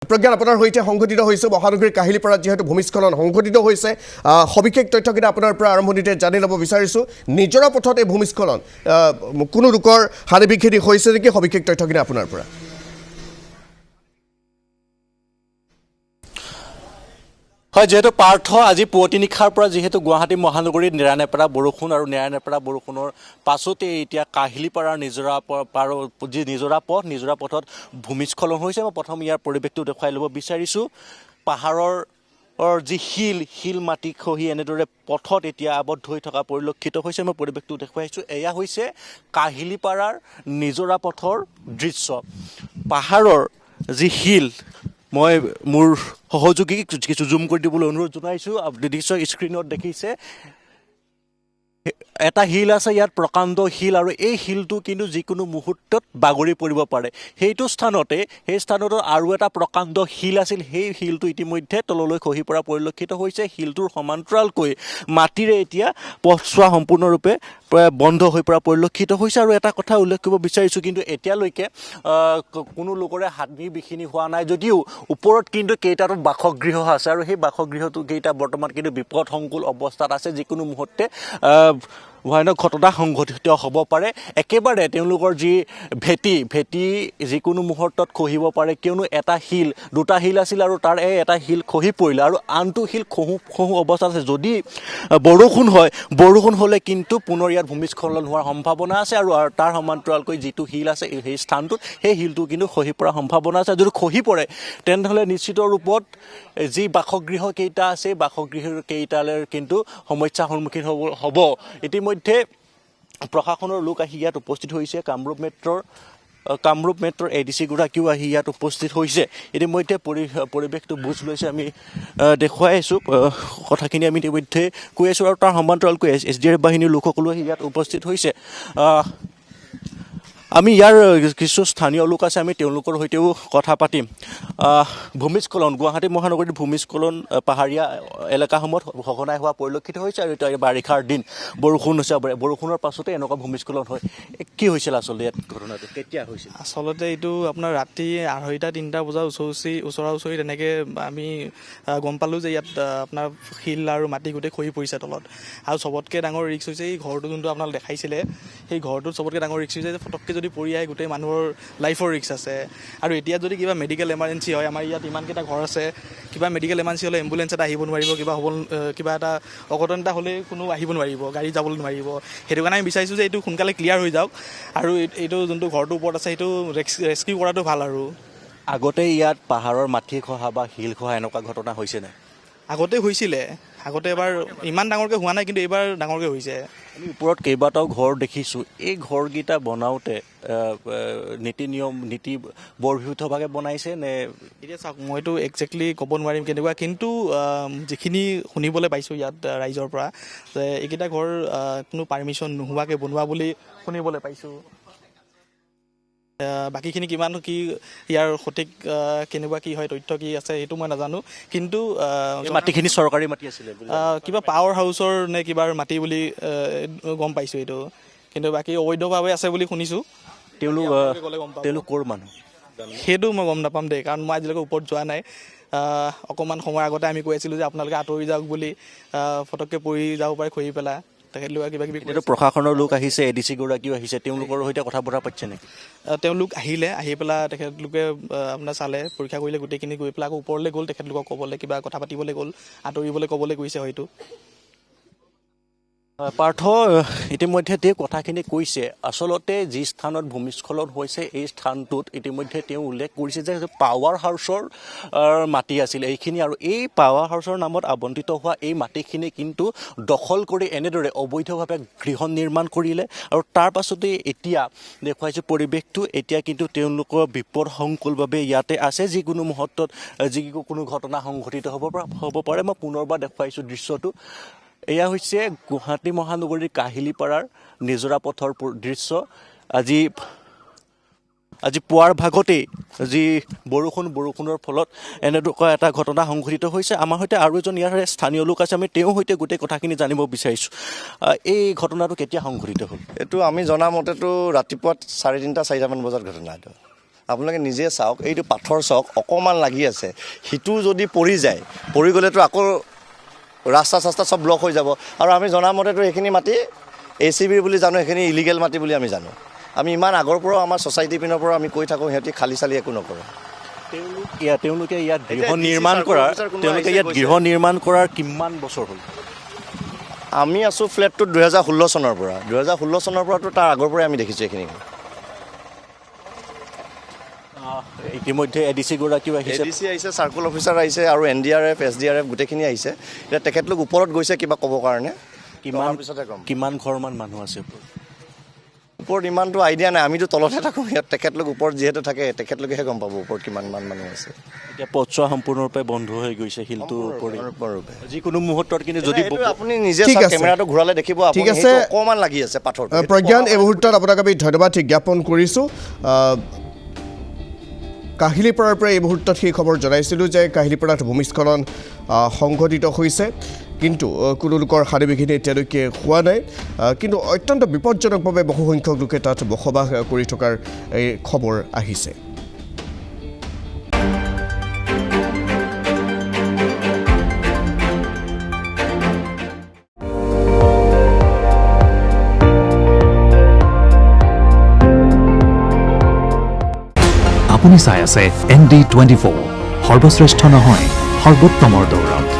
প্ৰজ্ঞান আপোনাৰ সৈতে সংঘটিত হৈছে মহানগৰীৰ কাহিলীপাৰাত যেহেতু ভূমিস্খলন সংঘটিত হৈছে সবিশেষ তথ্যখিনি আপোনাৰ পৰা আৰম্ভণিতে জানি ল'ব বিচাৰিছোঁ নিজৰা পথত এই ভূমিস্খলন কোনো লোকৰ হানি বিঘিনি হৈছে নেকি সবিশেষ তথ্যখিনি আপোনাৰ পৰা হয় যেহেতু পাৰ্থ আজি পুৱতি নিশাৰ পৰা যেহেতু গুৱাহাটী মহানগৰীত নেৰানেপেৰা বৰষুণ আৰু নেৰানেপেৰা বৰষুণৰ পাছতে এতিয়া কাহিলীপাৰাৰ যি নিজৰা পথত ভূমিস্খলন হৈছে মই প্ৰথম ইয়াৰ পৰিৱেশটো দেখুৱাই ল'ব বিচাৰিছোঁ পাহাৰৰ যি শিল মাটি খহি এনেদৰে পথত এতিয়া আবদ্ধ হৈ থকা পৰিলক্ষিত হৈছে মই পৰিৱেশটো দেখুৱাইছোঁ এয়া হৈছে কাহিলীপাৰাৰ নিজৰা পথৰ দৃশ্য পাহাৰৰ যি শিল মই মোৰ সহযোগীক কিছু জুম কৰি দিবলৈ অনুৰোধ জনাইছোঁ নিশ্চয় স্ক্ৰীণত দেখিছে এটা শিল আছে ইয়াত প্ৰকাণ্ড শিল আৰু এই শিলটো কিন্তু যিকোনো মুহূৰ্তত বাগৰি পৰিব পাৰে সেই স্থানতে আৰু এটা প্ৰকাণ্ড শিল আছিল সেই শিলটো ইতিমধ্যে তললৈ খহি পৰা পৰিলক্ষিত হৈছে শিলটোৰ সমান্তৰালকৈ মাটিৰে এতিয়া পথছোৱা সম্পূৰ্ণৰূপে বন্ধ হৈ পৰা পৰিলক্ষিত হৈছে আৰু এটা কথা উল্লেখ কৰিব বিচাৰিছোঁ কিন্তু এতিয়ালৈকে কোনো লোকৰে হানি বিঘিনি হোৱা নাই যদিও ওপৰত কিন্তু কেইটাটো বাসগৃহ আছে আৰু সেই বাসগৃহটো কেইটা বৰ্তমান কিন্তু বিপদসংকুল অৱস্থাত আছে যিকোনো মুহূৰ্তে ভয়ানক ঘটনা সংঘটিত হ'ব পাৰে একেবাৰে তেওঁলোকৰ যি ভেটি যিকোনো মুহূৰ্তত খহিব পাৰে কিয়নো দুটা শিল আছিল আৰু তাৰ এটা শিল খহি পৰিলে আৰু আনটো শিল খহু অৱস্থাত আছে যদি বৰষুণ হ'লে কিন্তু পুনৰ ইয়াত ভূমিস্খলন হোৱাৰ সম্ভাৱনা আছে আৰু তাৰ সমান্তৰালকৈ যিটো শিল আছে সেই স্থানটোত সেই শিলটো কিন্তু খহি পৰাৰ সম্ভাৱনা আছে যদি খহি পৰে তেনেহ'লে নিশ্চিত ৰূপত যি বাসগৃহ কেইটা আছে বাসগৃহ কেইটালৈ কিন্তু সমস্যাৰ সন্মুখীন হ'ব ইতিমধ্যে প্ৰশাসনৰ লোক আহি ইয়াত উপস্থিত হৈছে কামৰূপ মেট্ৰৰ ADC গৰাকীও আহি ইয়াত উপস্থিত হৈছে ইতিমধ্যে পৰিৱেশটো বুজ লৈছে আমি দেখুৱাই আছোঁ কথাখিনি আমি ইতিমধ্যে কৈ আছোঁ আৰু তাৰ সমান্তৰালকৈ SDF বাহিনীৰ লোকসকলো আহি ইয়াত উপস্থিত হৈছে আমি ইয়াৰ কিছু স্থানীয় লোক আছে আমি তেওঁলোকৰ সৈতেও কথা পাতিম ভূমিস্খলন গুৱাহাটী মহানগৰীত ভূমিস্খলন পাহাৰীয়া এলেকাসমূহত সঘনাই হোৱা পৰিলক্ষিত হৈছে আৰু এতিয়া বাৰিষাৰ দিন বৰষুণ হৈছে বৰষুণৰ পাছতে এনেকুৱা ভূমিস্খলন হয় কি হৈছিল আচলতে ইয়াত ঘটনাটো কেতিয়া হৈছিল আচলতে এইটো আপোনাৰ ৰাতি 2:30-3টা বজাৰ ওচৰা-ওচৰি তেনেকৈ আমি গম পালোঁ যে ইয়াত আপোনাৰ শিল আৰু মাটি গোটেই খহি পৰিছে তলত আৰু চবতকৈ ডাঙৰ ৰিস্ক হৈছে এই ঘৰটো যোনটো আপোনালোক দেখাইছিলে সেই ঘৰটোত চবতকৈ ডাঙৰ ৰিস্ক হৈছে যে ফটককৈ যদি পৰি আহে গোটেই মানুহৰ লাইফৰ ৰিস্ক আছে আৰু এতিয়া যদি কিবা মেডিকেল এমাৰ্জেঞ্চি হয় আমাৰ ইয়াত ইমানকেইটা ঘৰ আছে কিবা মেডিকেল এমাৰ্জেঞ্চি হ'লে এম্বুলেঞ্চ এটা আহিব নোৱাৰিব কিবা এটা অঘটন এটা হ'লে কোনো আহিব নোৱাৰিব গাড়ী যাবলৈ নোৱাৰিব সেইটো কাৰণে আমি বিচাৰিছোঁ যে এইটো সোনকালে ক্লিয়াৰ হৈ যাওক আৰু এইটো যোনটো ঘৰটোৰ ওপৰত আছে সেইটো ৰেস্কিউ কৰাটো ভাল আৰু আগতে ইয়াত পাহাৰৰ মাটি খহা বা শিল খহা এনেকুৱা ঘটনা হৈছে নাই আগতে হৈছিলে এবাৰ ইমান ডাঙৰকৈ হোৱা নাই কিন্তু এইবাৰ ডাঙৰকৈ হৈছে আমি ওপৰত কেইবাটাও ঘৰ দেখিছোঁ এই ঘৰকেইটা বনাওঁতে নীতি বৰ্হিতভাৱে বনাইছে নে এতিয়া চাওক মইতো একজেক্টলি ক'ব নোৱাৰিম কেনেকুৱা কিন্তু যিখিনি শুনিবলৈ পাইছোঁ ইয়াত ৰাইজৰ পৰা যে এইকেইটা ঘৰ কোনো পাৰ্মিশ্যন নোহোৱাকৈ বনোৱা বুলি শুনিবলৈ পাইছোঁ বাকীখিনি কিমান কি ইয়াৰ সঠিক কেনেকুৱা কি হয় তথ্য কি আছে সেইটো মই নাজানো কিন্তু মাটিখিনি চৰকাৰী মাটি আছিলে কিবা পাৱাৰ হাউচৰ নে কিবাৰ মাটি বুলি গম পাইছোঁ এইটো কিন্তু বাকী অবৈধভাৱে আছে বুলি শুনিছোঁ তেওঁলোক ক'ৰ মানুহ সেইটো মই গম নাপাম দেই কাৰণ মই আজিলৈকে ওপৰত যোৱা নাই অকণমান সময় আগতে আমি কৈ আছিলোঁ যে আপোনালোকে আঁতৰি যাওক বুলি ফটককৈ পৰি যাব পাৰে খহি পেলাই তেখেতলোকে কিবাকিবি প্ৰশাসনৰ লোক আহিছে ADC গৰাকীও আহিছে তেওঁলোকৰ সৈতে কথা বতৰা পাতিছে নেকি তেওঁলোক আহি পেলাই তেখেতলোকে আপোনাৰ চালে পৰীক্ষা কৰিলে গোটেইখিনি গৈ পেলাই আকৌ ওপৰলৈ গ'ল তেখেতলোকক ক'বলৈ কিবা কথা পাতিবলৈ গ'ল আঁতৰিবলৈ ক'বলৈ গৈছে হয়তো পাৰ্থ ইতিমধ্যে তেওঁ কথাখিনি কৈছে আচলতে যি স্থানত ভূমিস্খলন হৈছে এই স্থানটোত ইতিমধ্যে তেওঁ উল্লেখ কৰিছে যে পাৱাৰ হাউচৰ মাটি আছিল এইখিনি আৰু এই পাৱাৰ হাউচৰ নামত আবণ্টিত হোৱা এই মাটিখিনি কিন্তু দখল কৰি এনেদৰে অবৈধভাৱে গৃহ নিৰ্মাণ কৰিলে আৰু তাৰ পাছতেই এতিয়া দেখুৱাইছোঁ পৰিৱেশটো এতিয়া কিন্তু তেওঁলোকৰ বিপদসংকুলভাৱে ইয়াতে আছে যিকোনো মুহূৰ্তত যিকোনো ঘটনা সংঘটিত হ'ব পাৰে মই পুনৰবাৰ দেখুৱাইছোঁ দৃশ্যটো এয়া হৈছে গুৱাহাটী মহানগৰীৰ কাহিলীপাৰাৰ নিজৰা পথৰ দৃশ্য আজি পুৱাৰ ভাগতেই যি বৰষুণৰ ফলত এনেকুৱা এটা ঘটনা সংঘটিত হৈছে আমাৰ সৈতে আৰু এজন ইয়াৰ স্থানীয় লোক আছে আমি তেওঁৰ সৈতে গোটেই কথাখিনি জানিব বিচাৰিছোঁ এই ঘটনাটো কেতিয়া সংঘটিত হ'ল এইটো আমি জনামতেতো ৰাতিপুৱা 3:30-4টামান বজাত ঘটনা এইটো আপোনালোকে নিজে চাওক, এইটো পাথৰ চাওক অকণমান লাগি আছে, সিটো যদি পৰি যায়, পৰি গ'লেতো আকৌ ৰাস্তা চাস্তা চব ব্লক হৈ যাব। আৰু আমি জনামতেতো এইখিনি মাটি ACB বুলি জানো, সেইখিনি ইলিগেল মাটি বুলি আমি জানো। আমি ইমান আগৰ পৰাও আমাৰ ছ'চাইটিৰ পিনৰ পৰা আমি কৈ থাকোঁ, সিহঁতি খালী চালি একো নকৰে। তেওঁলোকে ইয়াত গৃহ এতিয়া নিৰ্মাণ DC কৰাৰ চাৰ্কল অফিচাৰ তেওঁলোকে কোনোবা ইয়াত আহিছে গৃহ নিৰ্মাণ কৰাৰ কিমান বছৰ হ'ল? আমি আছোঁ ফ্লেটটোত 2016 চনৰ পৰা। 2016 চনৰ পৰাতো তাৰ আগৰ পৰাই আমি দেখিছোঁ এইখিনি। ইতিমধ্যে ADC গৰাকীও আহিছে। ADC আহিছে, চাৰ্কল অফিচাৰ আহিছে আৰু NDRF, SDRF গোটেইখিনি আহিছে। এতিয়া তেখেতলোক ওপৰত গৈছে কিবা ক'বৰ কাৰণে। কিমান ঘৰমান মানুহ আছে ওপৰত ইমানটো আইডিয়া নাই, আমিতো তলতহে থাকোঁ। ইয়াত তেখেতলোক ওপৰত যিহেতু থাকে, তেখেতলোকেহে গম পাব ওপৰত কিমানমান মানুহ আছে। এতিয়া পথছোৱা সম্পূৰ্ণৰূপে বন্ধ হৈ গৈছে শিলটোৰ ওপৰি। সম্পূৰ্ণৰূপে যিকোনো মুহূৰ্তত কিন্তু যদি এইটো আপুনি নিজে ঠিক চাওক, আছে। কেমেৰাটো ঘূৰালে দেখিব ঠিক আপুনি, আছে। সেইটো অকণমান লাগি আছে পাথৰটো। প্ৰজ্ঞান, এই মুহূৰ্তত আপোনাক আমি ধন্যবাদ জ্ঞাপন কৰিছোঁ। কাহিলীপাৰাৰ পৰা এই মুহূৰ্তত সেই খবৰ জনাইছিলোঁ যে কাহিলীপাৰাত ভূমিস্খলন সংঘটিত হৈছে, কিন্তু কোনো লোকৰ হানি বিঘিনি এতিয়ালৈকে হোৱা নাই। কিন্তু অত্যন্ত বিপদজনকভাৱে বহুসংখ্যক লোকে তাত বসবাস কৰি থকাৰ এই খবৰ আহিছে। আপুনি চাই আছে ND24, সৰ্বশ্ৰেষ্ঠ নহয় সৰ্বোত্তমৰ দৌৰত।